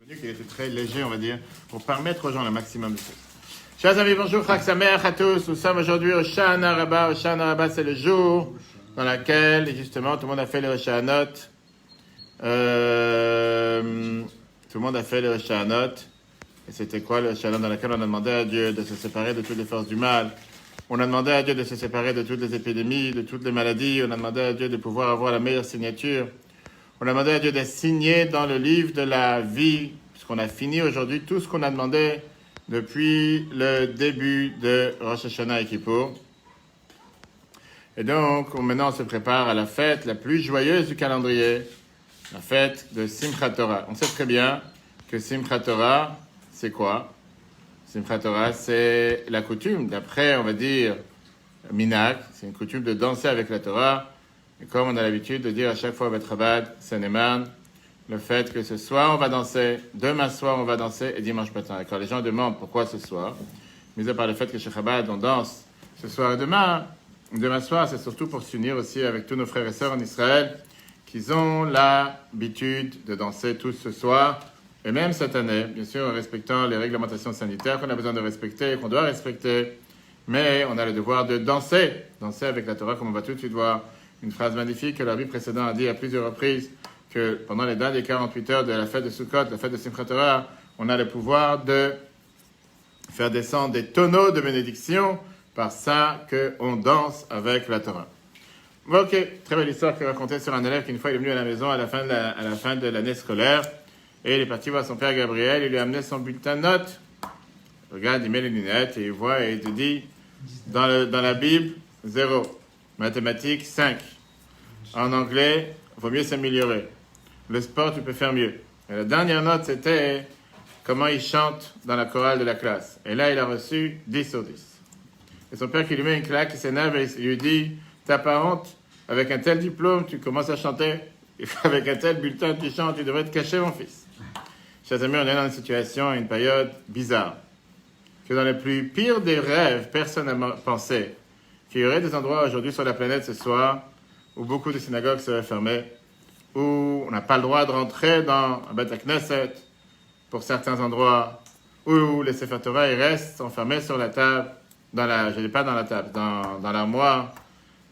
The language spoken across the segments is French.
Qui était très léger, on va dire, pour permettre aux gens le maximum de choses. Chers amis, bonjour, Chag Sameach à tous. Nous sommes aujourd'hui au Shana Rabbah. Au Shana Rabbah, c'est le jour dans lequel, justement, tout le monde a fait les Hoshanot. Tout le monde a fait les Hoshanot. Et c'était quoi le Hoshanot dans lequel on a demandé à Dieu de se séparer de toutes les forces du mal. On a demandé à Dieu de se séparer de toutes les épidémies, de toutes les maladies. On a demandé à Dieu de pouvoir avoir la meilleure signature. On a demandé à Dieu de signer dans le livre de la vie, puisqu'on a fini aujourd'hui tout ce qu'on a demandé depuis le début de Rosh Hashanah et Kippour. Et donc, maintenant, on se prépare à la fête la plus joyeuse du calendrier, la fête de Simchat Torah. On sait très bien que Simchat Torah, c'est quoi? Simchat Torah, c'est la coutume, d'après, on va dire, Minag, c'est une coutume de danser avec la Torah. Et comme on a l'habitude de dire à chaque fois au Bet Chabad, Seine-et-Marne, le fait que ce soir on va danser, demain soir on va danser et dimanche matin. Et quand les gens demandent pourquoi ce soir, mis à part le fait que chez Chabad on danse ce soir et demain soir, c'est surtout pour s'unir aussi avec tous nos frères et sœurs en Israël qui ont l'habitude de danser tous ce soir. Et même cette année, bien sûr en respectant les réglementations sanitaires qu'on a besoin de respecter, qu'on doit respecter, mais on a le devoir de danser avec la Torah comme on va tout de suite voir. Une phrase magnifique que l'arbitre précédent a dit à plusieurs reprises, que pendant les dernières 48 heures de la fête de Sukkot, la fête de Simchat Torah, on a le pouvoir de faire descendre des tonneaux de bénédiction par ça qu'on danse avec la Torah. Ok, très belle histoire que racontait sur un élève qui une fois il est venu à la maison à la fin de l'année scolaire et il est parti voir son père Gabriel, il lui a amené son bulletin de notes. Regarde, il met les lunettes et il voit et il te dit, dans la Bible, 0. Mathématiques, 5. En anglais, il vaut mieux s'améliorer. Le sport, tu peux faire mieux. Et la dernière note, c'était comment il chante dans la chorale de la classe. Et là, il a reçu 10 sur 10. Et son père qui lui met une claque, il s'énerve et il lui dit, t'as pas honte? Avec un tel diplôme, tu commences à chanter. Avec un tel bulletin, tu chantes, tu devrais te cacher, mon fils. Chers amis, on est dans une situation, une période bizarre. Que dans le plus pire des rêves, personne n'a pensé qu'il y aurait des endroits aujourd'hui sur la planète ce soir où beaucoup de synagogues seraient fermées, où on n'a pas le droit de rentrer dans un Beth Knesset pour certains endroits, où les Sefer Torah ils restent enfermés sur la table, dans l'armoire.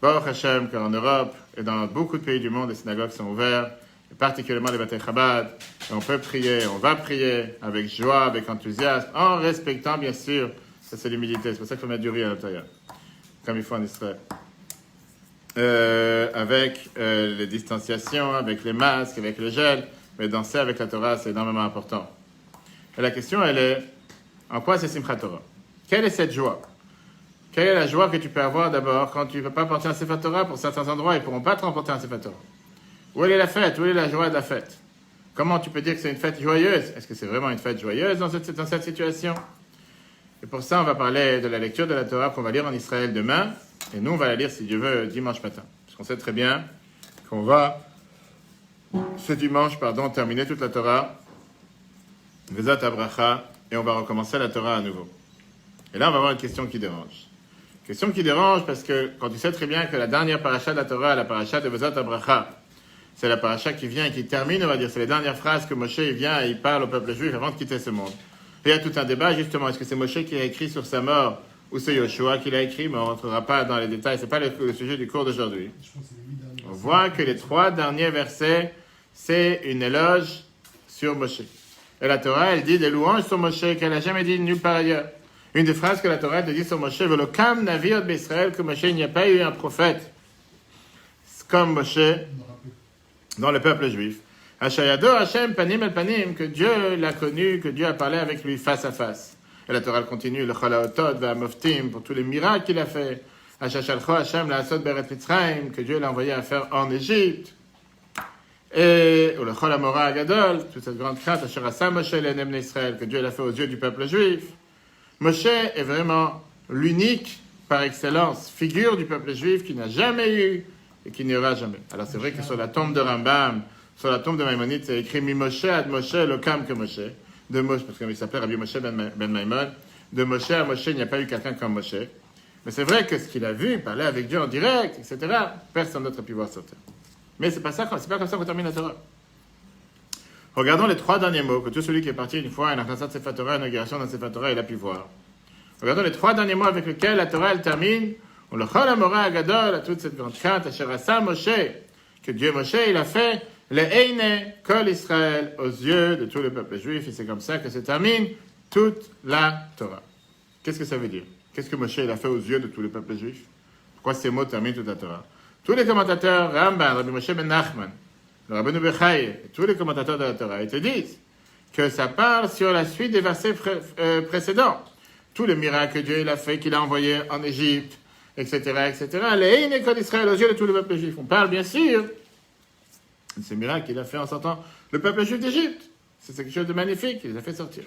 Baruch Hashem, qu'en Europe et dans beaucoup de pays du monde, les synagogues sont ouvertes, et particulièrement les Beth Chabad. On peut prier, on va prier avec joie, avec enthousiasme, en respectant bien sûr, ça c'est l'humilité, c'est pour ça qu'il faut mettre du riz à l'intérieur. Comme il faut en Israël. Avec les distanciations, avec les masques, avec le gel, mais danser avec la Torah, c'est énormément important. Et la question, elle est, en quoi c'est Simchat Torah? Quelle est cette joie? Quelle est la joie que tu peux avoir d'abord quand tu ne peux pas porter un Sefer Torah? Pour certains endroits, ils ne pourront pas te remporter un Sefer Torah. Où est la fête? Où est la joie de la fête? Comment tu peux dire que c'est une fête joyeuse? Est-ce que c'est vraiment une fête joyeuse dans cette situation? Et pour ça, on va parler de la lecture de la Torah qu'on va lire en Israël demain. Et nous, on va la lire, si Dieu veut, dimanche matin. Parce qu'on sait très bien qu'on va, ce dimanche, terminer toute la Torah, Vezat Abracha, et on va recommencer la Torah à nouveau. Et là, on va avoir une question qui dérange. Question qui dérange parce que quand tu sais très bien que la dernière paracha de la Torah, la paracha de Vezat Abracha, c'est la paracha qui vient et qui termine, on va dire, c'est les dernières phrases que Moshe vient et il parle au peuple juif avant de quitter ce monde. Et il y a tout un débat, justement, est-ce que c'est Moshe qui a écrit sur sa mort ou c'est Yoshua qui l'a écrit, mais on ne rentrera pas dans les détails, ce n'est pas le sujet du cours d'aujourd'hui. On voit que les 3 derniers versets, c'est une éloge sur Moshe. Et la Torah, elle dit des louanges sur Moshe qu'elle n'a jamais dit nulle part ailleurs. Une des phrases que la Torah te dit sur Moshe, Velokam Navir d'Israël, que Moshe, il n'y a pas eu un prophète comme Moshe dans le peuple juif. Hashayado Hashem Panim El Panim, que Dieu l'a connu, que Dieu a parlé avec lui face à face. Et la Torah continue, le Chalaotod, Moftim, pour tous les miracles qu'il a fait. Hashashalcho Hashem la Asod Beret Mitzrayim, que Dieu l'a envoyé à faire en Égypte. Et le Cholamora Agadol, toute cette grande crainte, Asherasa Moshe l'Enem Israël, que Dieu l'a fait aux yeux du peuple juif. Moshe est vraiment l'unique, par excellence, figure du peuple juif qui n'a jamais eu et qui n'y aura jamais. Alors c'est vrai que sur la tombe de Rambam, sur la tombe de Maïmonide, c'est écrit Mi Moshe ad Moshe Lokam que Moshe. De Moshe, parce qu'il s'appelait Rabbi Moshe ben Maïmon. De Moshe à Moshe, il n'y a pas eu quelqu'un comme Moshe. Mais c'est vrai que ce qu'il a vu, parler avec Dieu en direct, etc., personne d'autre a pu voir sur terre. Mais c'est pas comme ça qu'on termine la Torah. Regardons les 3 derniers mots que tout celui qui est parti une fois à une Sefer Torah, une inauguration dans Sefer Torah, il a pu voir. Regardons les 3 derniers mots avec lesquels la Torah elle termine. On le chol amora agadol à toute cette grande crainte, asher asa Moshe, que Dieu Moshe il a fait le Eine Kol Israël aux yeux de tout le peuple juif, et c'est comme ça que se termine toute la Torah. Qu'est-ce que ça veut dire? Qu'est-ce que Moshe il a fait aux yeux de tout le peuple juif? Pourquoi ces mots terminent toute la Torah? Tous les commentateurs, Ramban, Rabbi Moshe ben Nachman, le Rabbeinu Bechaye, et tous les commentateurs de la Torah, ils te disent que ça parle sur la suite des versets précédents. Tous les miracles que Dieu il a fait, qu'il a envoyés en Égypte, etc., etc. Les Eine Kol Israël aux yeux de tout le peuple juif. On parle bien sûr de ces miracles qu'il a fait en sortant le peuple juif d'Égypte. C'est quelque chose de magnifique, il les a fait sortir.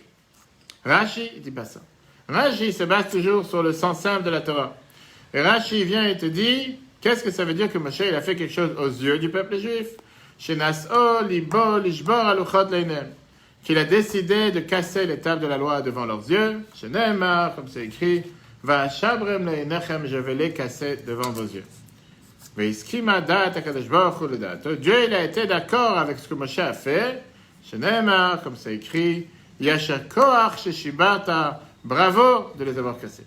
Rashi, il dit pas ça. Rashi se base toujours sur le sens simple de la Torah. Et Rashi vient et te dit, qu'est-ce que ça veut dire que Moshe il a fait quelque chose aux yeux du peuple juif? Shenas'o libo lishbor aluchot leinem. Qu'il a décidé de casser les tables de la loi devant leurs yeux. Shenemar, comme c'est écrit, va shabrem leinechem, je vais les casser devant vos yeux. Veiskima dat akadosh baruch hu ledat. Dieu il a été d'accord avec ce que Moshe a fait. Shenemar, comme c'est écrit, yasher koach sheshibata. Bravo de les avoir cassés.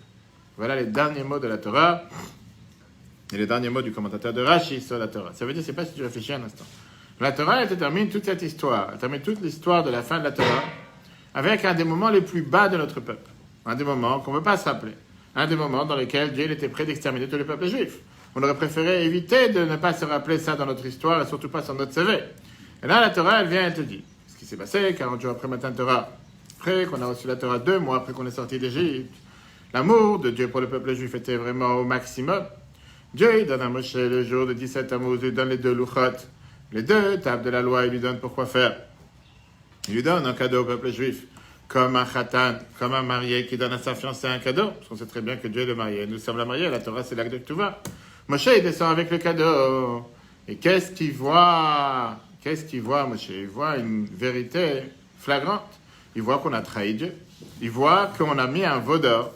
Voilà les derniers mots de la Torah et les derniers mots du commentateur de Rashi sur la Torah. Ça veut dire, c'est pas si tu réfléchis un instant. La Torah, elle termine toute cette histoire. Elle termine toute l'histoire de la fin de la Torah avec un des moments les plus bas de notre peuple. Un des moments qu'on ne veut pas se rappeler. Un des moments dans lesquels Dieu était prêt d'exterminer tout le peuple juif. On aurait préféré éviter de ne pas se rappeler ça dans notre histoire et surtout pas sur notre CV. Et là, la Torah, elle vient et te dit ce qui s'est passé 40 jours après Matan Torah. Après qu'on a reçu la Torah 2 mois après qu'on est sorti d'Égypte. L'amour de Dieu pour le peuple juif était vraiment au maximum. Dieu, il donne à Moshe le jour de 17 Tammuz, il donne les 2 louchot, les 2 tables de la loi, il lui donne pour quoi faire. Il lui donne un cadeau au peuple juif, comme un khatan, comme un marié qui donne à sa fiancée un cadeau, parce qu'on sait très bien que Dieu est le marié. Nous sommes la mariée, la Torah c'est l'acte de Ketouva. Moshe, il descend avec le cadeau. Et qu'est-ce qu'il voit? Moshe? Il voit une vérité flagrante. Il voit qu'on a trahi Dieu. Il voit qu'on a mis un veau d'or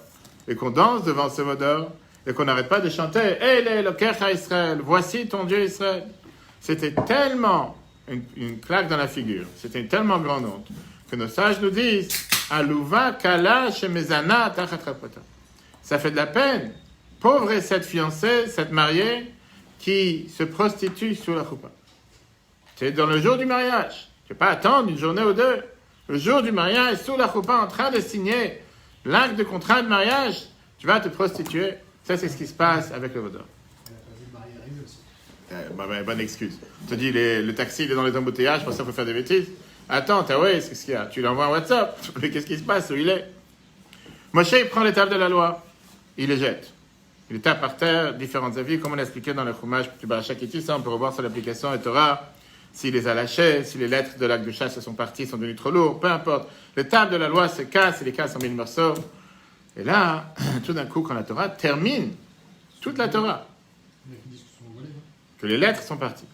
et qu'on danse devant ce veau d'or et qu'on n'arrête pas de chanter « Ele Elokecha Israël, voici ton Dieu Israël ». C'était tellement une claque dans la figure, c'était une tellement grande honte que nos sages nous disent « Aluva kala shemezana tachat rapota ». Ça fait de la peine. Pauvre est cette fiancée, cette mariée qui se prostitue sous la choupa. C'est dans le jour du mariage. Tu ne peux pas attendre une journée ou deux. Le jour du mariage, sous la choupa, en train de signer l'acte de contrat de mariage, tu vas te prostituer. Ça, c'est ce qui se passe avec le vaudor. Bonne excuse. Je te dis, le taxi, il est dans les embouteillages, pour ça, il faut faire des bêtises. Attends, qu'est-ce qu'il y a? Tu lui envoies un WhatsApp. Qu'est-ce qui se passe? Où il est? Moshe, il prend les tables de la loi. Il les jette. Il les tape par terre, différents avis, comme on a expliqué dans le Chumash du Barachakiti. Ça, on peut revoir sur l'application et Torah. S'il les a lâchés, si les lettres de l'acte de chasse sont parties, sont devenues trop lourdes, peu importe. Les tables de la loi se cassent, et les cassent en 1000 morceaux. Et là, tout d'un coup, quand la Torah termine, toute la Torah, que les lettres sont parties.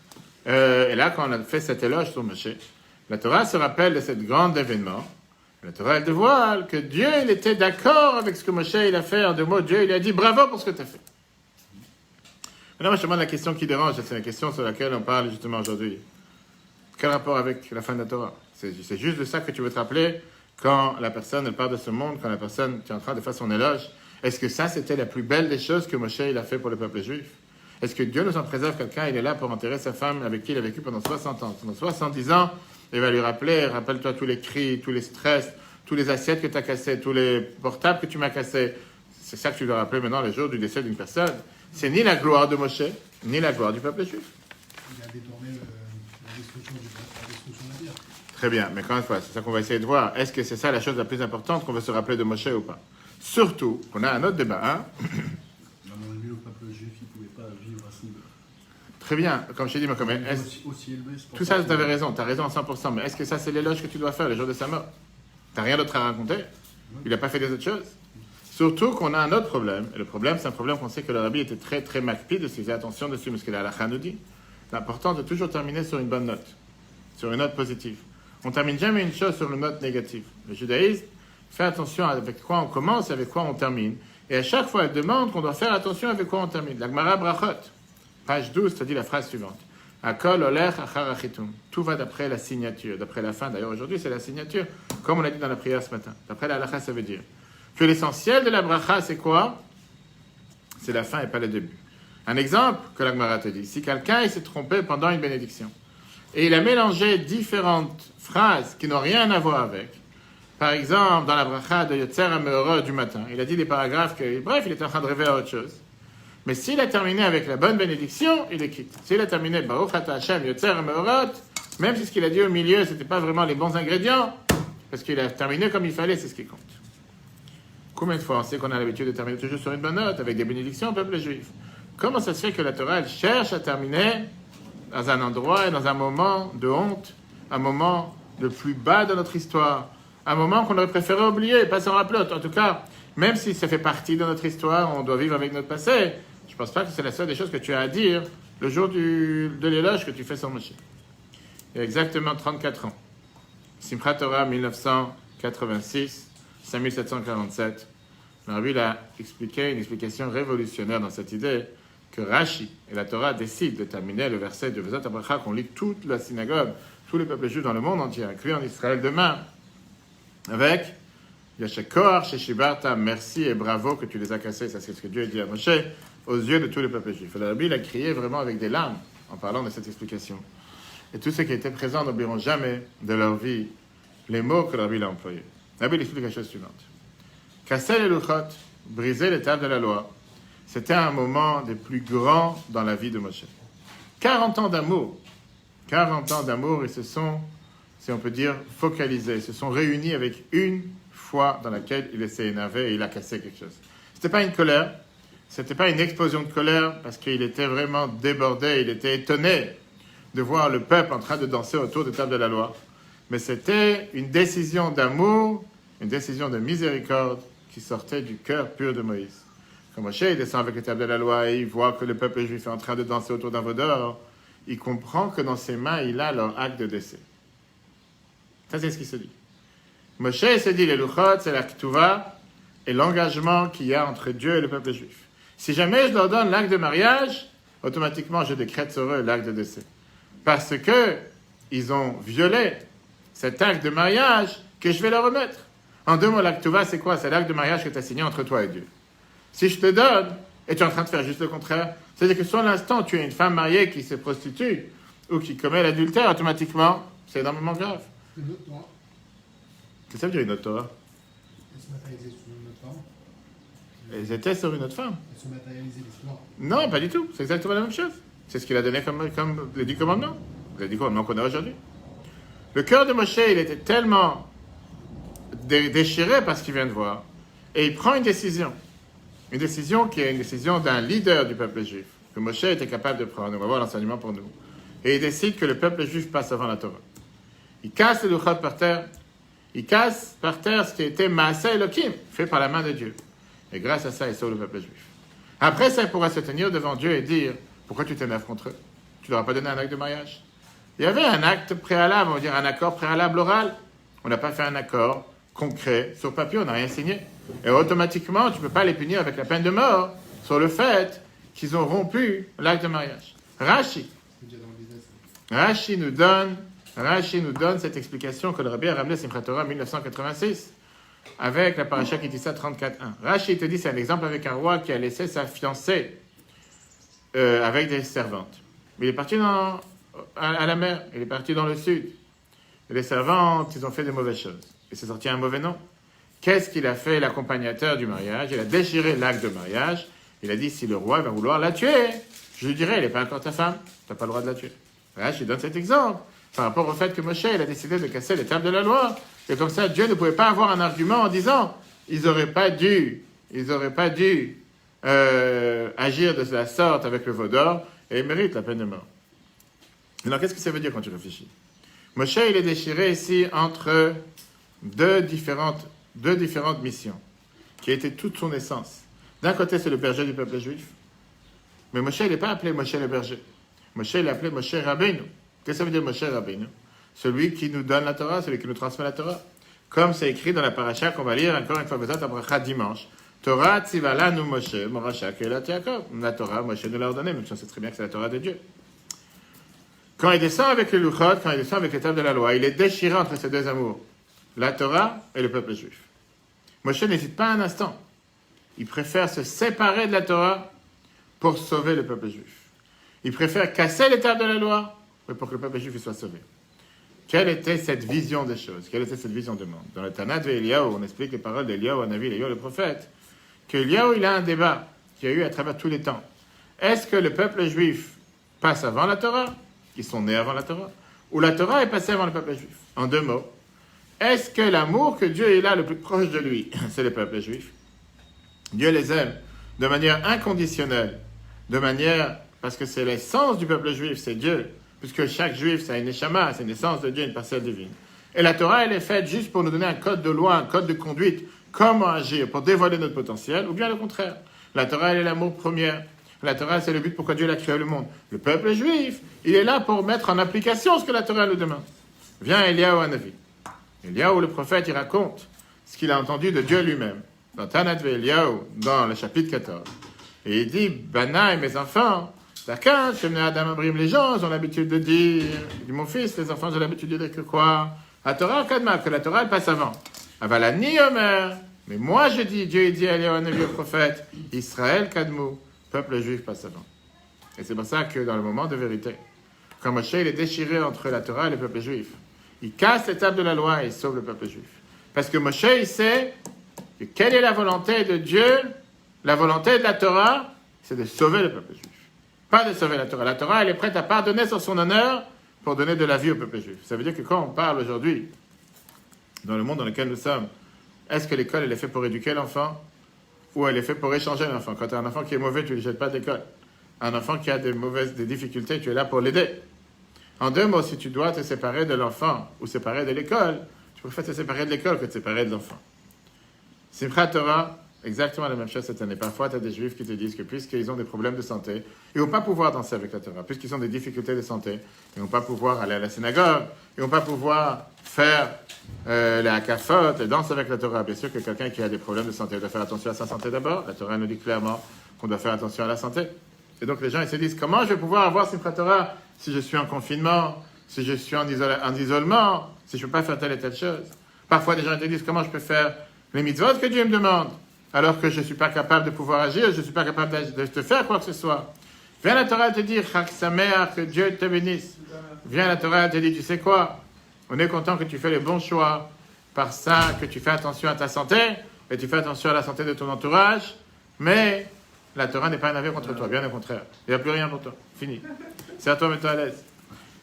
Et là, quand on a fait cet éloge sur Moshe, la Torah se rappelle de cet grand événement. La Torah, elle dévoile que Dieu, il était d'accord avec ce que Moshe, il a fait. En 2 mots, Dieu, il a dit bravo pour ce que tu as fait. Maintenant, moi, je te demande la question qui dérange, c'est la question sur laquelle on parle justement aujourd'hui. Quel rapport avec la fin de la Torah? C'est juste de ça que tu veux te rappeler quand la personne elle part de ce monde, quand la personne qui est en train de faire son éloge. Est-ce que ça, c'était la plus belle des choses que Moshe il a fait pour le peuple juif? Est-ce que Dieu nous en préserve quelqu'un? Il est là pour enterrer sa femme avec qui il a vécu pendant 60 ans. Pendant 70 ans, il va lui rappeler, rappelle-toi tous les cris, tous les stress, tous les assiettes que tu as cassées, tous les portables que tu m'as cassés. C'est ça que tu dois rappeler maintenant le jour du décès d'une personne. C'est ni la gloire de Moshe, ni la gloire du peuple juif. Il a détourné la destruction de la terre. Très bien, mais encore une fois, c'est ça qu'on va essayer de voir. Est-ce que c'est ça la chose la plus importante qu'on veut se rappeler de Moshe ou pas? Surtout qu'on a un autre débat. Hein? Lui, le peuple juif, il ne pouvait pas vivre à ce niveau. Très bien, comme je t'ai dit, mais quand même, aussi élevé, tout ça, tu avais raison, tu as raison à 100%, mais est-ce que ça, c'est l'éloge que tu dois faire le jour de sa mort? Tu n'as rien d'autre à raconter? Il n'a pas fait des autres choses? Surtout qu'on a un autre problème, et le problème, c'est un problème qu'on sait que le rabbi était très, très makpid dessus, il faisait attention dessus, parce que la halakha nous dit. C'est important de toujours terminer sur une bonne note, sur une note positive. On ne termine jamais une chose sur une note négative. Le judaïsme fait attention avec quoi on commence et avec quoi on termine. Et à chaque fois, elle demande qu'on doit faire attention avec quoi on termine. La Gemara Brachot, page 12, ça dit la phrase suivante. Akol olech achar achitum. Tout va d'après la signature, d'après la fin. D'ailleurs, aujourd'hui, c'est la signature, comme on a dit dans la prière ce matin. D'après la halakha, ça veut dire que l'essentiel de la bracha, c'est quoi? C'est la fin et pas le début. Un exemple que la Gemara te dit. Si quelqu'un il s'est trompé pendant une bénédiction, et il a mélangé différentes phrases qui n'ont rien à voir avec, par exemple, dans la bracha de Yotzer HaMeorot du matin, il a dit des paragraphes que, bref, il était en train de rêver à autre chose. Mais s'il a terminé avec la bonne bénédiction, il est quitte. S'il a terminé Baruch Ata Hashem Yotzer HaMeorot, même si ce qu'il a dit au milieu, c'était pas vraiment les bons ingrédients, parce qu'il a terminé comme il fallait, c'est ce qui compte. Combien de fois on sait qu'on a l'habitude de terminer toujours sur une bonne note, avec des bénédictions au peuple juif? Comment ça se fait que la Torah, elle cherche à terminer dans un endroit et dans un moment de honte, un moment le plus bas de notre histoire, un moment qu'on aurait préféré oublier, pas s'en rappeler. En tout cas, même si ça fait partie de notre histoire, on doit vivre avec notre passé, je ne pense pas que c'est la seule des choses que tu as à dire le jour de l'éloge que tu fais sur Moshe. Il y a exactement 34 ans. Simchat Torah 1986, 5747. Le Rabbi a expliqué une explication révolutionnaire dans cette idée que Rashi et la Torah décident de terminer le verset de Vezat HaBracha qu'on lit toute la synagogue, tous les peuples juifs dans le monde entier, inclus en Israël demain, avec Yashakor, Sheshibarta, merci et bravo que tu les as cassés. Ça, c'est ce que Dieu a dit à Moshe aux yeux de tous les peuples juifs. Le Rabbi a crié vraiment avec des larmes en parlant de cette explication. Et tous ceux qui étaient présents n'oublieront jamais de leur vie les mots que le Rabbi a employés. Le Rabbi explique la chose suivante. Casser les luchot, briser les tables de la loi, c'était un moment des plus grands dans la vie de Moshe. 40 ans d'amour, ils se sont, si on peut dire, focalisés, ils se sont réunis avec une fois dans laquelle il s'est énervé et il a cassé quelque chose. C'était pas une colère, c'était pas une explosion de colère, parce qu'il était vraiment débordé, il était étonné de voir le peuple en train de danser autour des tables de la loi. Mais c'était une décision d'amour, une décision de miséricorde qui sortait du cœur pur de Moïse. Quand Moshe descend avec les tables de la loi et il voit que le peuple juif est en train de danser autour d'un veau d'or, il comprend que dans ses mains, il a leur acte de décès. Ça, c'est ce qui se dit. Moshe se dit, les luchot, c'est la ketouva et l'engagement qu'il y a entre Dieu et le peuple juif. Si jamais je leur donne l'acte de mariage, automatiquement, je décrète sur eux l'acte de décès. Parce que ils ont violé cet acte de mariage que je vais leur remettre. En deux mots, l'acte ketouva, c'est quoi? C'est l'acte de mariage que tu as signé entre toi et Dieu. Si je te donne, et tu es en train de faire juste le contraire, c'est-à-dire que sur l'instant, tu es une femme mariée qui se prostitue ou qui commet l'adultère, automatiquement, c'est énormément grave. Une autre Torah. Qu'est-ce que ça veut dire une autre Torah? Elle se matérialisait sur une autre femme. Ils étaient sur une autre femme. Elle se matérialisait l'histoire. Non, pas du tout. C'est exactement la même chose. C'est ce qu'il a donné comme les 10 commandements. Les 10 commandements qu'on a aujourd'hui. Le cœur de Moshe, il était tellement déchiré par ce qu'il vient de voir. Et il prend une décision. Une décision qui est une décision d'un leader du peuple juif. Que Moshe était capable de prendre. On va voir l'enseignement pour nous. Et il décide que le peuple juif passe avant la Torah. Il casse les luchot par terre. Il casse par terre ce qui était Maaseh Elohim, fait par la main de Dieu. Et grâce à ça, il sauve le peuple juif. Après ça, il pourra se tenir devant Dieu et dire, pourquoi tu t'énerves contre eux? Tu ne leur as pas donné un acte de mariage? Il y avait un acte préalable, on va dire un accord préalable oral. On n'a pas fait un accord concret sur papier, on n'a rien signé. Et automatiquement, tu ne peux pas les punir avec la peine de mort sur le fait qu'ils ont rompu l'acte de mariage. Rashi nous donne cette explication que le Rabbi a ramené Simchat Torah 1986 avec la paracha Kitissa 34.1. Rashi te dit, c'est un exemple avec un roi qui a laissé sa fiancée avec des servantes. Mais il est parti à la mer, il est parti dans le sud. Et les servantes, ils ont fait des mauvaises choses. Et c'est sorti un mauvais nom. Qu'est-ce qu'il a fait l'accompagnateur du mariage? Il a déchiré l'acte de mariage. Il a dit, si le roi va vouloir la tuer, je lui dirai, elle n'est pas encore ta femme, tu n'as pas le droit de la tuer. Rashi donne cet exemple par rapport au fait que Moshe, il a décidé de casser les tables de la loi. Et comme ça, Dieu ne pouvait pas avoir un argument en disant, ils n'auraient pas dû agir de la sorte avec le veau d'or et ils méritent la peine de mort. Alors, qu'est-ce que ça veut dire quand tu réfléchis? Moshe, il est déchiré ici entre deux différentes missions, qui étaient toute son essence. D'un côté, c'est le berger du peuple juif, mais Moshe, il n'est pas appelé Moshe le berger. Moshe, il est appelé Moshe Rabbeinu. Qu'est-ce que ça veut dire Moshe Rabbeinu? Celui qui nous donne la Torah, celui qui nous transmet la Torah. Comme c'est écrit dans la paracha qu'on va lire encore une fois, Vezat HaBracha dimanche. Torah tzivalanu Moshe, Morasha Kelat Yaakov. La Torah, Moshe nous l'a ordonné, même si on sait très bien que c'est la Torah de Dieu. Quand il descend avec les Luchot, quand il descend avec les tables de la loi, il est déchiré entre ces deux amours, la Torah et le peuple juif. Moshe n'hésite pas un instant. Il préfère se séparer de la Torah pour sauver le peuple juif. Il préfère casser les tables de la loi pour que le peuple juif soit sauvé. Quelle était cette vision des choses? Quelle était cette vision du monde? Dans le Tanakh de Eliyahu, on explique les paroles d'Eliyahu, Hanavi, Eliyahu, le prophète, que Eliyahu, il a un débat qu'il y a eu à travers tous les temps. Est-ce que le peuple juif passe avant la Torah? Ils sont nés avant la Torah? Ou la Torah est passée avant le peuple juif? En deux mots, est-ce que l'amour que Dieu a le plus proche de lui, c'est le peuple juif? Dieu les aime de manière inconditionnelle, de manière, parce que c'est l'essence du peuple juif, c'est Dieu, puisque chaque juif, c'est une neshama, c'est une essence de Dieu, une parcelle divine. Et la Torah, elle est faite juste pour nous donner un code de loi, un code de conduite, comment agir, pour dévoiler notre potentiel, ou bien le contraire. La Torah, elle est l'amour premier. La Torah, c'est le but pourquoi Dieu a créé le monde. Le peuple juif, il est là pour mettre en application ce que la Torah nous demande. Vient Eliyahu Hanavi. Eliyahu, le prophète, il raconte ce qu'il a entendu de Dieu lui-même. Dans Tanakh de Eliyahu, dans le chapitre 14. Et il dit, Banaï, mes enfants, d'accord, Adam Abrim, les gens ont l'habitude de dire, il dit, mon fils, les enfants ont l'habitude de dire que quoi? La Torah, Kadma, que la Torah, elle passe avant. Avalani Omer, mais moi je dis, Dieu dit à Eliyahu Hanavi, le prophète, Israël Kadmu, peuple juif passe avant. Et c'est pour ça que dans le moment de vérité, quand Moshe il est déchiré entre la Torah et le peuple juif, il casse les tables de la loi et il sauve le peuple juif. Parce que Moshe, il sait que quelle est la volonté de Dieu, la volonté de la Torah, c'est de sauver le peuple juif. Pas de sauver la Torah. La Torah, elle est prête à pardonner sur son honneur pour donner de la vie au peuple juif. Ça veut dire que quand on parle aujourd'hui, dans le monde dans lequel nous sommes, est-ce que l'école, elle est faite pour éduquer l'enfant ou elle est faite pour échanger l'enfant? Quand tu as un enfant qui est mauvais, tu ne le jettes pas de l'école. Un enfant qui a des difficultés, tu es là pour l'aider. En deux mots, si tu dois te séparer de l'enfant ou séparer de l'école, tu préfères te séparer de l'école que de te séparer de l'enfant. Simchat Torah, exactement la même chose cette année. Parfois, tu as des juifs qui te disent que puisqu'ils ont des problèmes de santé, ils ne vont pas pouvoir danser avec la Torah. Puisqu'ils ont des difficultés de santé, ils ne vont pas pouvoir aller à la synagogue, ils ne vont pas pouvoir faire les hakafot, les danses avec la Torah. Bien sûr que quelqu'un qui a des problèmes de santé doit faire attention à sa santé d'abord. La Torah nous dit clairement qu'on doit faire attention à la santé. Et donc les gens ils se disent, comment je vais pouvoir avoir Simchat Torah si je suis en confinement, si je suis en isolement, si je ne peux pas faire telle et telle chose? Parfois, des gens te disent, comment je peux faire les mitzvot que Dieu me demande, alors que je ne suis pas capable de pouvoir agir, je ne suis pas capable de te faire quoi que ce soit. Viens la Torah te dire, Chak Sameach, que Dieu te bénisse. Viens la Torah te dire, tu sais quoi? On est content que tu fais les bons choix, par ça que tu fais attention à ta santé, et tu fais attention à la santé de ton entourage, mais la Torah n'est pas un avis contre toi, bien au contraire. Il n'y a plus rien pour toi. Fini. C'est à toi, mets-toi à l'aise.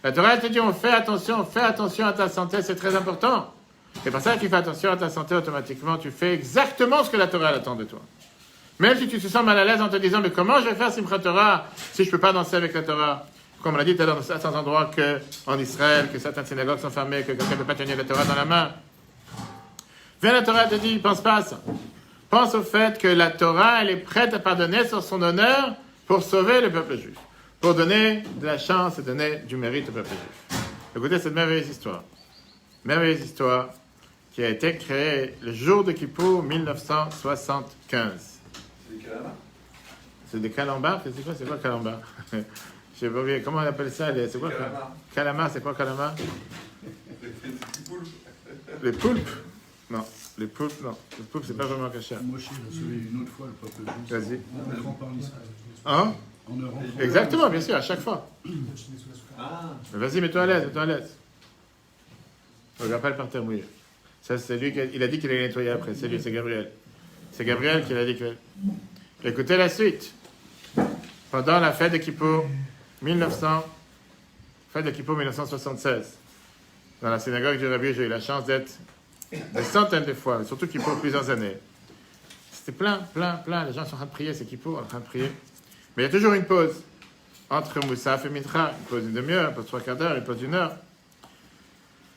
La Torah te dit, on fait attention à ta santé, c'est très important. C'est pour ça que tu fais attention à ta santé automatiquement, tu fais exactement ce que la Torah attend de toi. Même si tu te sens mal à l'aise en te disant, mais comment je vais faire Simchat Torah si je ne peux pas danser avec la Torah? Comme on l'a dit tout à l'heure dans certains endroits en Israël, que certaines synagogues sont fermées, que quelqu'un ne peut pas tenir la Torah dans la main. Viens la Torah te dit, pense pas à ça. Pense au fait que la Torah, elle est prête à pardonner sur son honneur pour sauver le peuple juif. Pour donner de la chance et donner du mérite au peuple juif. Écoutez cette merveilleuse histoire. Merveilleuse histoire qui a été créée le jour de Kippour 1975. C'est des calambars. C'est des calambars? C'est quoi calambar? Je sais pas bien. Comment on appelle ça? C'est quoi Calamar. Calamar, c'est quoi calamar? Des petits poulpes. Les poulpes? Non. Les poulpes, non. Les poulpes, c'est pas vraiment caché. Moshe a sauvé une autre fois le peuple juif. Vas-y. En ne rentrant pas en Israël. Hein? En ne rentrant pas Exactement, bien sûr, à chaque fois. Ah, Mais vas-y, mets-toi à l'aise, mets-toi à l'aise. Regarde pas le parterre mouillé. Ça, c'est lui il a dit qu'il allait nettoyer après. C'est lui, c'est Gabriel. C'est Gabriel qui l'a dit que... Écoutez la suite. Pendant la fête de Kippour, fête de Kippour 1976, dans la synagogue du Rabbi, j'ai eu la chance d'être des centaines de fois, surtout Kippour plusieurs années. C'était plein. Les gens sont en train de prier, c'est Kippour, en train de prier. Mais il y a toujours une pause entre Moussaf et Mitra. Une pause d'une demi-heure, une pause 3/4 d'heure, une pause d'1 heure.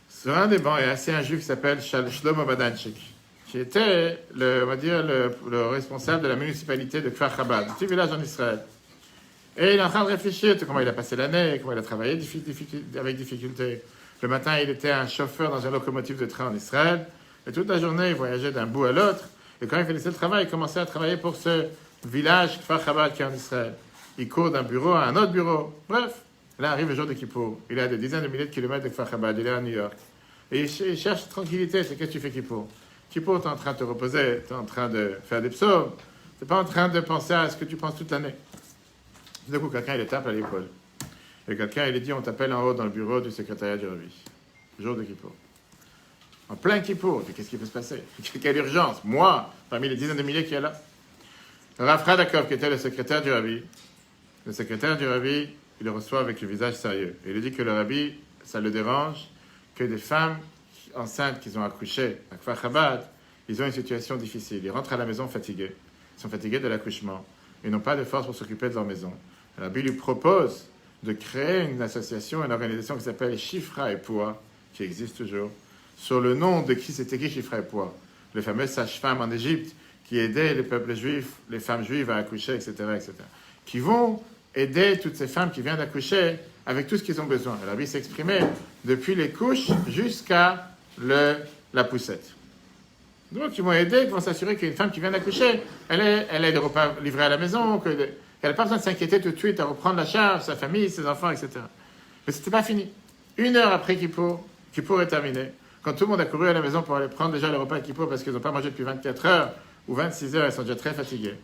Sur un des bancs, il y a assis un juif qui s'appelle Shlomo Badanchik, qui était, on va dire, le responsable de la municipalité de Kfar Chabad, un petit village en Israël. Et il est en train de réfléchir comment il a passé l'année, comment il a travaillé avec difficulté. Le matin, il était un chauffeur dans un locomotive de train en Israël. Et toute la journée, il voyageait d'un bout à l'autre. Et quand il finissait le travail, il commençait à travailler pour ce village Kfar Chabad qui est en Israël. Il court d'un bureau à un autre bureau. Bref, Là arrive le jour de Kippour. Il est à des dizaines de milliers de kilomètres de Kfar Chabad. Il est à New York. Et il cherche tranquillité. C'est qu'est-ce que tu fais Kippour? Kippour, tu es en train de te reposer. Tu es en train de faire des psaumes. Tu n'es pas en train de penser à ce que tu penses toute l'année. D'un coup, quelqu'un, il le tape à l'épaule. Et quelqu'un, il lui dit, on t'appelle en haut dans le bureau du secrétariat du Rabbi. Jour de Kippour. En plein Kippour. Qu'est-ce qui peut se passer? Quelle urgence? Moi, parmi les dizaines de milliers qui est là. Rav Radakov, qui était le secrétaire du Rabbi, il le reçoit avec le visage sérieux. Et il lui dit que le Rabbi, ça le dérange, que des femmes enceintes qui ont accouché à Kfar Chabad, ils ont une situation difficile. Ils rentrent à la maison fatigués. Ils sont fatigués de l'accouchement. Ils n'ont pas de force pour s'occuper de leur maison. Le Rabbi lui propose de créer une association, une organisation qui s'appelle Shifra et Poua, qui existe toujours, sur le nom de qui c'était qui Shifra et Poua, les fameuses sages-femmes en Égypte qui aidaient les peuples juifs, les femmes juives à accoucher, etc., etc., qui vont aider toutes ces femmes qui viennent d'accoucher avec tout ce qu'ils ont besoin. Le Rabbi s'est exprimé depuis les couches jusqu'à la poussette. Donc, ils vont aider, ils vont s'assurer qu'une femme qui vient d'accoucher, elle ait des repas livrés à la maison, qu'elle n'a pas besoin de s'inquiéter tout de suite à reprendre la charge, sa famille, ses enfants, etc. Mais ce n'était pas fini. 1 heure après Kippour est terminé, quand tout le monde a couru à la maison pour aller prendre déjà le repas à Kippour parce qu'ils n'ont pas mangé depuis 24 heures ou 26 heures, ils sont déjà très fatigués.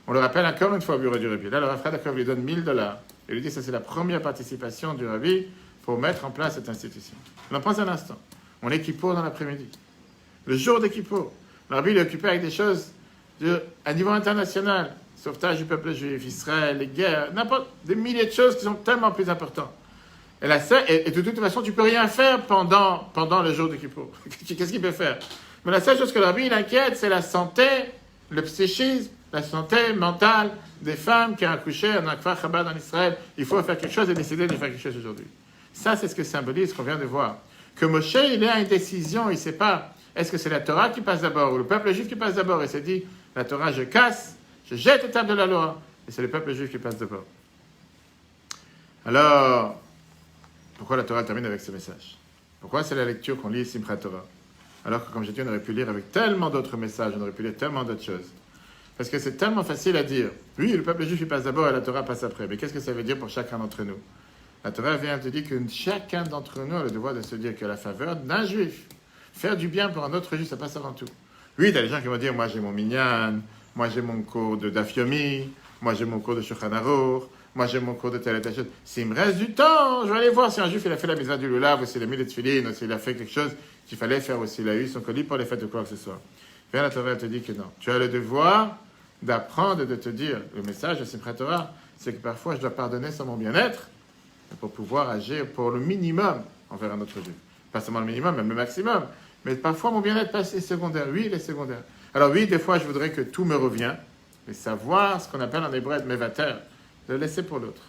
On le rappelle encore une fois au bureau du Rabbi. Là, le Rav Radakov lui donne $1000 et lui dit que ça c'est la première participation du Rabbi pour mettre en place cette institution. On en pense un instant. On est Kippour dans l'après-midi. Le jour de Kippour, le Rabbi est occupé avec des choses à niveau international. Sauvetage du peuple juif, Israël, les guerres, n'importe, des milliers de choses qui sont tellement plus importantes. Et de toute façon, tu ne peux rien faire pendant le jour de Kippour. Qu'est-ce qu'il peut faire? Mais la seule chose que le Rabbi inquiète, c'est la santé, le psychisme, la santé mentale des femmes qui ont accouché en Kfar Chabad en Israël. Il faut faire quelque chose et décider de faire quelque chose aujourd'hui. Ça, c'est ce que symbolise ce qu'on vient de voir. Que Moshe, il est à une décision, il ne sait pas, est-ce que c'est la Torah qui passe d'abord ou le peuple juif qui passe d'abord? Il s'est dit, la Torah, je casse, je jette les tables de la loi, et c'est le peuple juif qui passe d'abord. Alors, pourquoi la Torah termine avec ce message? Pourquoi c'est la lecture qu'on lit Simchat Torah? Alors que, comme j'ai dit, on aurait pu lire avec tellement d'autres messages, on aurait pu lire tellement d'autres choses. Parce que c'est tellement facile à dire. Oui, le peuple juif il passe d'abord et la Torah passe après. Mais qu'est-ce que ça veut dire pour chacun d'entre nous? La Torah vient te dire que chacun d'entre nous a le devoir de se dire que la faveur d'un juif, faire du bien pour un autre juif, ça passe avant tout. Oui, il y a des gens qui vont dire, moi j'ai mon minyan, moi j'ai mon cours de Daf Yomi, moi j'ai mon cours de Shulchan Aruch, moi j'ai mon cours de telle et telle chose. S'il me reste du temps, je vais aller voir si un juif il a fait la mitzvah du lulav, ou s'il a mis les tefillin, ou s'il a fait quelque chose qu'il fallait faire, ou s'il a eu son colis pour les fêtes ou quoi que ce soit. Bien, la Torah te dit que non. Tu as le devoir d'apprendre et de te dire, le message de Simchat Torah, c'est que parfois je dois pardonner sans mon bien-être pour pouvoir agir pour le minimum envers un autre juif. Pas seulement le minimum, même le maximum. Mais parfois mon bien-être passe est secondaire. Oui, il est secondaire. Alors oui, des fois je voudrais que tout me revienne, mais savoir ce qu'on appelle en hébreu mevater, le laisser pour l'autre.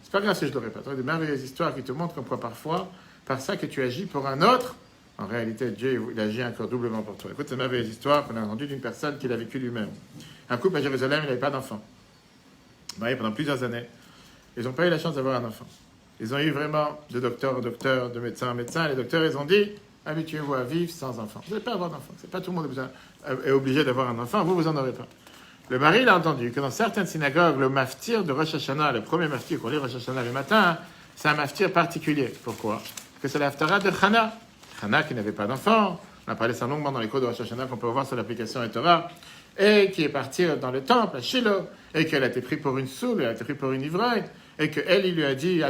C'est pas grave si je le répète. Il y a de merveilleuses histoires qui te montrent comme quoi parfois, par ça que tu agis pour un autre, en réalité Dieu il agit encore doublement pour toi. Écoute, cette merveilleuse histoire qu'on a entendue d'une personne qui l'a vécue lui-même. Un couple à Jérusalem, il n'avait pas d'enfant. Marié pendant plusieurs années. Ils n'ont pas eu la chance d'avoir un enfant. Ils ont eu vraiment de docteur en docteur, de médecin en médecin. Les docteurs, ils ont dit, habituez-vous à vivre sans enfant. Vous n'allez pas avoir d'enfant. C'est pas tout le monde est obligé d'avoir un enfant. Vous en aurez pas. Le mari, il a entendu que dans certaines synagogues, le maftir de Rosh Hashanah, le premier maftir qu'on lit Rosh Hashanah le matin, c'est un maftir particulier. Pourquoi? Parce que c'est l'haftarah de Chana. Chana qui n'avait pas d'enfant. On a parlé ça longuement dans les cours de Rosh Hashanah qu'on peut voir sur l'application Torah. Et qui est partie dans le temple, à Shiloh, et qu'elle a été prise pour une soule, elle a été prise pour une ivrogne, et qu'elle, il lui a dit,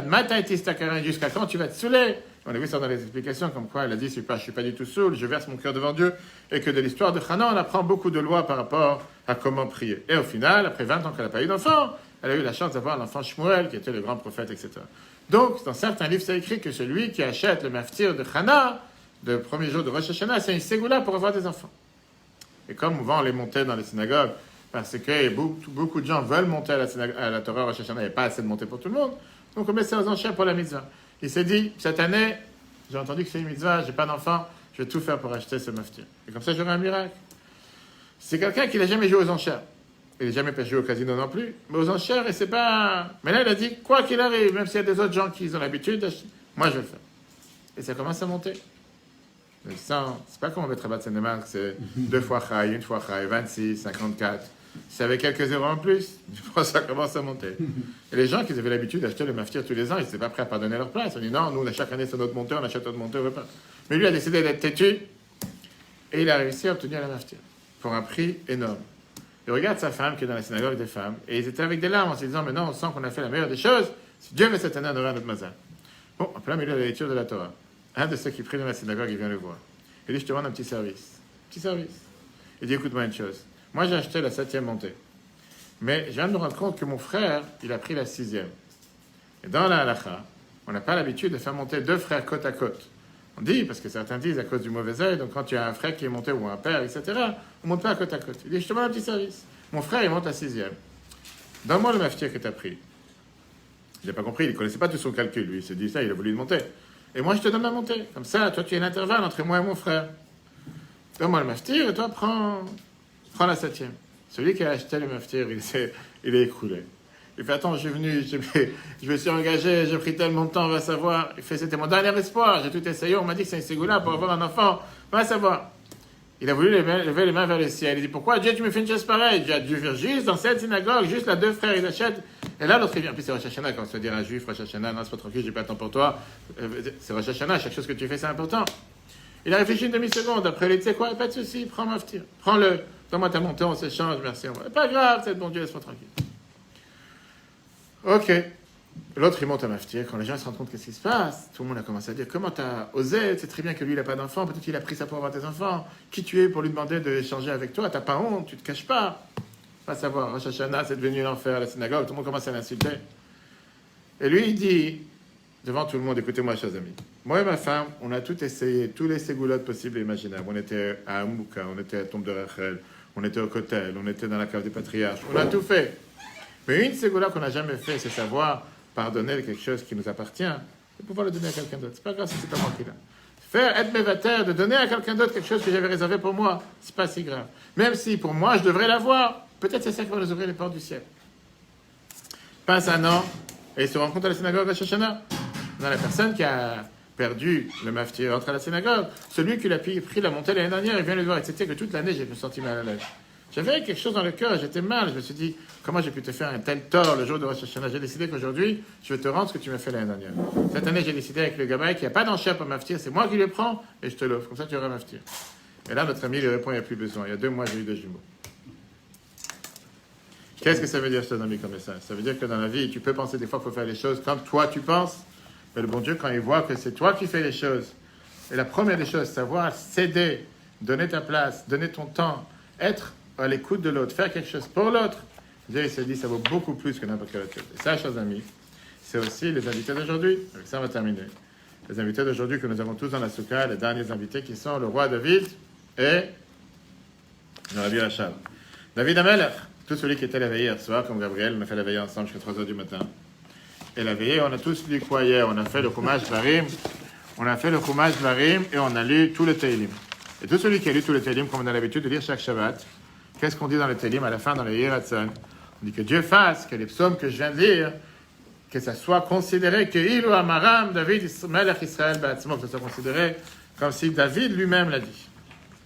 jusqu'à quand tu vas te saouler? On a vu ça dans les explications, comme quoi elle a dit, je ne suis pas du tout saoul, je verse mon cœur devant Dieu, et que de l'histoire de Chana, on apprend beaucoup de lois par rapport à comment prier. Et au final, après 20 ans qu'elle n'a pas eu d'enfant, elle a eu la chance d'avoir l'enfant Shmuel, qui était le grand prophète, etc. Donc, dans certains livres, c'est écrit que celui qui achète le maftir de Chana, le premier jour de Rosh Hashanah, c'est une ségoula pour avoir des enfants. Et comme on va les monter dans les synagogues, parce que beaucoup de gens veulent monter à la Torah Rosh Hashanah, il n'y a pas assez de montées pour tout le monde, donc on met ça aux enchères pour la mitzvah. Il s'est dit, cette année, j'ai entendu que c'est une mitzvah, je n'ai pas d'enfant, je vais tout faire pour acheter ce maftir. Et comme ça, j'aurai un miracle. C'est quelqu'un qui n'a jamais joué aux enchères. Il n'a jamais joué au casino non plus, mais aux enchères, et c'est pas... Mais là, il a dit, quoi qu'il arrive, même s'il y a des autres gens qui ont l'habitude d'acheter, moi, je vais le faire. Et ça commence à monter. C'est pas comme on met Rabat Sénémark, c'est 2 fois Chai, 1 fois Chai, 26, 54. C'est avec quelques euros en plus, ça commence à monter. Et les gens qui avaient l'habitude d'acheter le maftir tous les ans, ils n'étaient pas prêts à pardonner leur place. On dit non, nous, chaque année, c'est notre montée, on achète notre montée, on veut pas. Mais lui a décidé d'être têtu et il a réussi à obtenir la maftir pour un prix énorme. Il regarde sa femme qui est dans la synagogue des femmes et ils étaient avec des larmes en se disant mais non, on sent qu'on a fait la meilleure des choses. Si Dieu veut cette année, on aura notre mazal. Bon, en plein milieu de la lecture de la Torah, un de ceux qui prie dans la synagogue, il vient le voir. Il dit je te rends un petit service. Petit service. Il dit écoute-moi une chose. Moi, j'ai acheté la 7e montée. Mais je viens de me rendre compte que mon frère, il a pris la 6e. Et dans la halakha, on n'a pas l'habitude de faire monter 2 frères côte à côte. On dit, parce que certains disent à cause du mauvais œil, donc quand tu as un frère qui est monté ou un père, etc., on ne monte pas à côte à côte. Il dit, je te demande un petit service. Mon frère, il monte à 6e. Donne-moi le maftir que tu as pris. Il n'a pas compris, il ne connaissait pas tout son calcul. Lui, il s'est dit ça, il a voulu le monter. Et moi, je te donne la montée. Comme ça, toi, tu es l'intervalle entre moi et mon frère. Donne-moi le maftir et toi, prends la 7e. Celui qui a acheté le maftir, il est écroulé. Il fait, attends, je suis venu, je me suis engagé, j'ai pris tellement de temps, on va savoir. Il fait, c'était mon dernier espoir, j'ai tout essayé, on m'a dit que c'est un ségoula pour avoir un enfant, on va savoir. Il a voulu lever les mains vers le ciel. Il dit, pourquoi Dieu, tu me fais une chose pareille? J'ai dû faire juste dans cette synagogue, juste là, 2 frères, ils achètent. Et là, l'autre, il vient. Puis c'est Rosh Hashanah, quand on se dit à un juif, Rosh Hashanah, non, c'est pas tranquille, j'ai pas de temps pour toi. C'est Rosh Hashanah, chaque chose que tu fais, c'est important. Il a réfléchi une demi-seconde. Après, il dit, tu sais quoi, pas de souci, prends maftir, prends-le. Donne-moi ta montée, on s'échange, merci. Pas grave, c'est bon Dieu, laisse-moi tranquille. Ok. L'autre, il monte à maftir. Quand les gens se rendent compte qu'est-ce qui se passe, tout le monde a commencé à dire, comment t'as osé? C'est très bien que lui, il n'a pas d'enfant. Peut-être qu'il a pris ça pour avoir des enfants. Qui tu es pour lui demander d'échanger avec toi? T'as pas honte, tu te caches pas. Pas savoir. Rosh Hashanah, c'est devenu l'enfer à la synagogue. Tout le monde commence à l'insulter. Et lui, il dit, devant tout le monde, écoutez-moi, chers amis. Moi et ma femme, on a tout essayé, tous les ségoulottes possibles et imaginables. On était à Amouka, on était à Tombe de Rachel, on était au Kotel, on était dans la cave des patriarches. On a tout fait. Mais une ségoula qu'on n'a jamais fait, c'est savoir pardonner quelque chose qui nous appartient et pouvoir le donner à quelqu'un d'autre. C'est pas grave si c'est pas moi qui l'a. Faire être mévateur, de donner à quelqu'un d'autre quelque chose que j'avais réservé pour moi, c'est pas si grave. Même si pour moi, je devrais l'avoir, peut-être c'est ça qui va nous ouvrir les portes du ciel. Passe un an et il se rencontre à la synagogue à Shoshana. Dans la personne qui a perdu le maftir entre à la synagogue, celui qui l'a pris la montée l'année dernière, il vient le voir. Et c'était que toute l'année, j'ai me senti mal à l'aise. J'avais quelque chose dans le cœur, j'étais mal. Je me suis dit, comment j'ai pu te faire un tel tort le jour de Rosh Hashanah? J'ai décidé qu'aujourd'hui, je vais te rendre ce que tu m'as fait l'année dernière. Cette année, j'ai décidé avec le gabaï qu'il n'y a pas d'enchère pour maftir, c'est moi qui le prends et je te l'offre. Comme ça, tu auras maftir. Et là, notre ami lui répond, il n'y a plus besoin. Il y a 2 mois, j'ai eu 2 jumeaux. Qu'est-ce que ça veut dire, chers amis, comme ça? Ça veut dire que dans la vie, tu peux penser des fois qu'il faut faire les choses comme toi tu penses. Mais le bon Dieu, quand il voit que c'est toi qui fais les choses, et la première des choses, savoir céder, donner ta place, donner ton temps, être à l'écoute de l'autre, faire quelque chose pour l'autre, Dieu il s'est dit ça vaut beaucoup plus que n'importe quelle autre chose. Et ça, chers amis, c'est aussi les invités d'aujourd'hui. Avec ça, on va terminer. Les invités d'aujourd'hui que nous avons tous dans la soukha, les derniers invités qui sont le roi David et le Rabbi Rachab. David Amelech, tout celui qui était la veillée hier soir, comme Gabriel, on a fait la veillée ensemble jusqu'à 3h du matin. Et la veillée, on a tous lu quoi hier? On a fait le Chumash Varim. On a fait le Chumash Varim et on a lu tout le Teilim. Et tout celui qui a lu tout le Teilim, comme on a l'habitude de lire chaque Shabbat, qu'est-ce qu'on dit dans le Teilim à la fin, dans le Yiratzon? On dit que Dieu fasse que les psaumes que je viens de lire, que ça soit considéré que Ilu Amaram, David, Melech Israël, Ba'atzmo, que ça soit considéré comme si David lui-même l'a dit.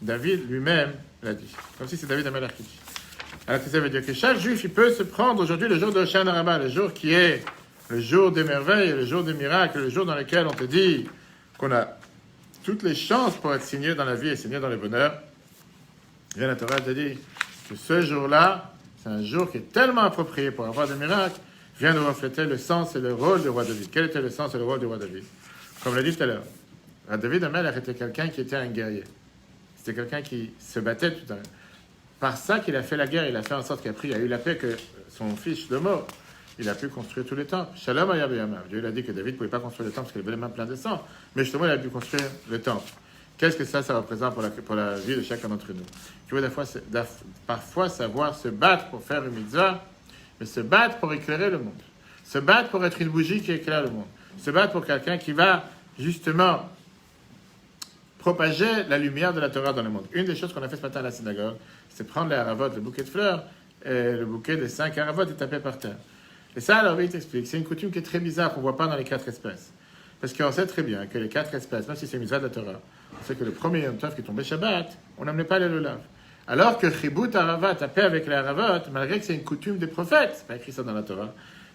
David lui-même l'a dit. Comme si c'est David Amelech qui dit. Alors ça veut dire que chaque juif, il peut se prendre aujourd'hui le jour de Hoshana Rabbah, le jour qui est le jour des merveilles, le jour des miracles, le jour dans lequel on te dit qu'on a toutes les chances pour être signé dans la vie et signé dans le bonheur. Et la Torah te dit que ce jour-là, c'est un jour qui est tellement approprié pour avoir des miracles, vient de refléter le sens et le rôle du roi David. Quel était le sens et le rôle du roi David? Comme l'a dit tout à l'heure, David Amelech était quelqu'un qui était un guerrier. C'était quelqu'un qui se battait tout à l'heure. Par ça qu'il a fait la guerre, il a fait en sorte qu'il a eu la paix que son fils Shlomo, il a pu construire tous les temples. Shalom Ayabiyama. Dieu a dit que David ne pouvait pas construire le temple parce qu'il avait les mains pleines de sang. Mais justement, il a pu construire le temple. Qu'est-ce que ça représente pour la vie de chacun d'entre nous? Tu vois, parfois savoir se battre pour faire une mitzvah, mais se battre pour éclairer le monde. Se battre pour être une bougie qui éclaire le monde. Se battre pour quelqu'un qui va, justement, propager la lumière de la Torah dans le monde. Une des choses qu'on a fait ce matin à la synagogue, c'est prendre les haravot, le bouquet de fleurs, et le bouquet des 5 haravot et taper par terre. Et ça, alors, il t'explique. C'est une coutume qui est très bizarre, qu'on ne voit pas dans les 4 espèces. Parce qu'on sait très bien que les 4 espèces, même si c'est une mitzvah de la Torah, on sait que le premier Yom Tov qui tombait Shabbat, on n'amenait pas les lulav. Alors que Chibut Aravat, ta paix avec les Aravot, malgré que c'est une coutume des prophètes, c'est pas écrit ça dans la Torah,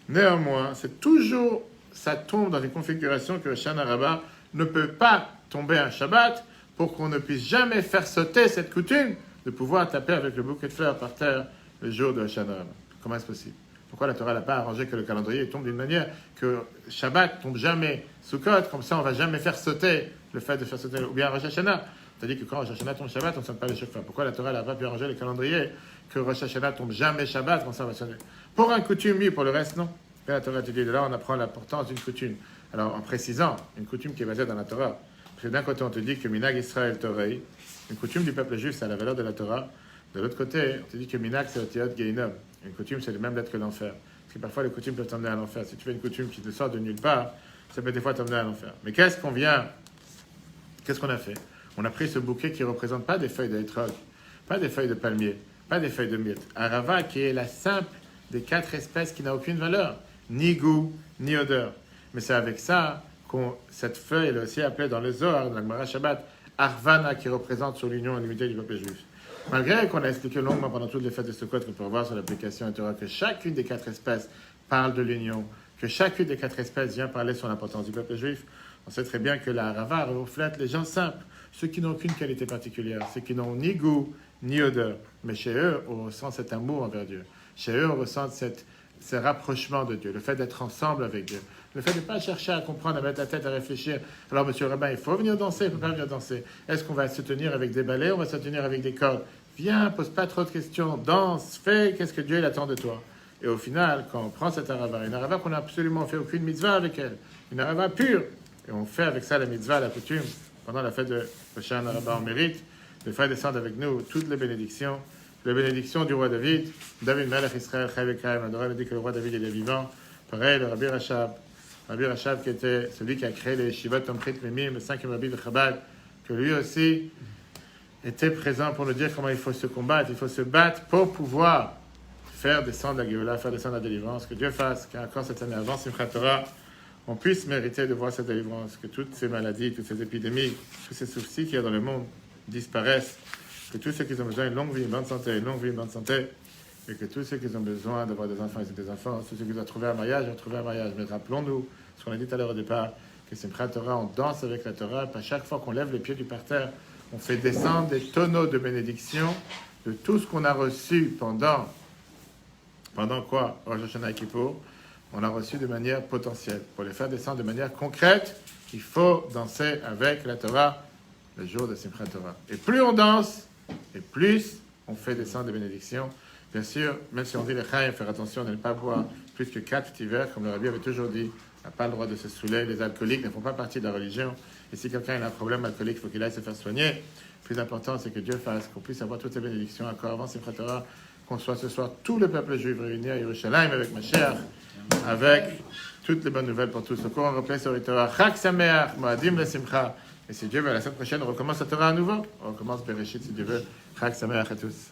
néanmoins, c'est toujours, ça tombe dans une configuration que le Shana Rabbah ne peut pas tomber un Shabbat pour qu'on ne puisse jamais faire sauter cette coutume de pouvoir taper avec le bouquet de fleurs par terre le jour de Shana Rabbah. Comment est-ce possible? Pourquoi la Torah n'a pas arrangé que le calendrier tombe d'une manière que Shabbat tombe jamais Sukkot, comme ça on ne va jamais faire sauter le fait de faire sauter, ou bien Rosh Hashanah. C'est-à-dire que quand Rosh Hashanah tombe Shabbat, on ne sonne pas les chauffeurs. Pourquoi la Torah n'a pas pu arranger le calendrier que Rosh Hashanah tombe jamais Shabbat, comme ça on va sonner? Pour un coutume, oui, pour le reste, non. Et la Torah te dit, de là on apprend l'importance d'une coutume. Alors en précisant, une coutume qui est basée dans la Torah, parce que d'un côté on te dit que Minag Israël Torei, une coutume du peuple juif, c'est à la valeur de la Torah. De l'autre côté, on te dit que Minag c'est Otiot Geinom. Une coutume, c'est les mêmes lettres que l'enfer. Parce que parfois, les coutumes peuvent t'emmener à l'enfer. Si tu fais une coutume qui te sort de nulle part, ça peut des fois t'emmener à l'enfer. Mais qu'est-ce qu'on a fait? On a pris ce bouquet qui ne représente pas des feuilles d'étrog, pas des feuilles de palmier, pas des feuilles de myrte. Arava, qui est la simple des 4 espèces qui n'a aucune valeur, ni goût, ni odeur. Mais c'est avec ça cette feuille, elle est aussi appelée dans le Zohar, dans la Gemara Shabbat, Arvana, qui représente sur l'union illimitée du peuple juif. Malgré qu'on a expliqué longuement pendant toutes les fêtes de Sukkot qu'on peut voir sur l'application Torah que chacune des 4 espèces parle de l'union, que chacune des 4 espèces vient parler sur l'importance du peuple juif, on sait très bien que la Harava reflète les gens simples, ceux qui n'ont aucune qualité particulière, ceux qui n'ont ni goût, ni odeur. Mais chez eux, on ressent cet amour envers Dieu. Chez eux, on ressent ce rapprochement de Dieu, le fait d'être ensemble avec Dieu. Le fait de ne pas chercher à comprendre, à mettre la tête, à réfléchir. Alors, monsieur le rabbin, il faut venir danser, il ne faut pas venir danser. Est-ce qu'on va se tenir avec des balais, on va se tenir avec des cordes? Viens, pose pas trop de questions, danse, fais, qu'est-ce que Dieu il attend de toi? Et au final, quand on prend cette arava, une arava qu'on n'a absolument fait aucune mitzvah avec elle, une arava pure, et on fait avec ça la mitzvah, la coutume, pendant la fête de Shana Rabbah, on mérite de faire descendre avec nous toutes les bénédictions du roi David, David Melech Israël, Chayvekayim, la Torah dit que le roi David il est vivant. Pareil, le Rabbi Rachab qui était celui qui a créé les Yeshivot Tomchit Memim, le 5e Rabbi de Chabad, que lui aussi était présent pour nous dire comment il faut se combattre, il faut se battre pour pouvoir faire descendre la Géoula, faire descendre la délivrance, que Dieu fasse qu'encore cette année avant Simchat Torah, on puisse mériter de voir cette délivrance, que toutes ces maladies, toutes ces épidémies, tous ces soucis qu'il y a dans le monde disparaissent, que tous ceux qui ont besoin d'une longue vie, une bonne santé, et que tous ceux qui ont besoin d'avoir des enfants, ils ont des enfants, tous ceux qui doivent trouver un mariage, ils ont trouvé un mariage. Mais rappelons-nous, ce qu'on a dit tout à l'heure au départ, que Simchat Torah, on danse avec la Torah, à chaque fois qu'on lève les pieds du parterre, on fait descendre des tonneaux de bénédiction de tout ce qu'on a reçu pendant quoi? Rosh Hashanah et Kippour, on a reçu de manière potentielle. Pour les faire descendre de manière concrète, il faut danser avec la Torah le jour de Simchat Torah. Et plus on danse, et plus on fait descendre des bénédictions. Bien sûr, même si on dit les chaim, faire attention de ne pas boire plus que 4 petits verres, comme le Rabbi avait toujours dit, on n'a pas le droit de se saouler. Les alcooliques ne font pas partie de la religion. Et si quelqu'un a un problème alcoolique, il faut qu'il aille se faire soigner. Le plus important, c'est que Dieu fasse qu'on puisse avoir toutes ces bénédictions encore avant Simchat Torah, qu'on soit ce soir tout le peuple juif réuni à Yerushalayim avec Mashiach, avec toutes les bonnes nouvelles pour tous. Au cours, on replace sur le Torah. Chag Sameach, Moadim le Simcha. Et si Dieu veut, la semaine prochaine, on recommence la Torah à nouveau. On recommence Bereshit si Dieu veut. Chag Sameach à tous.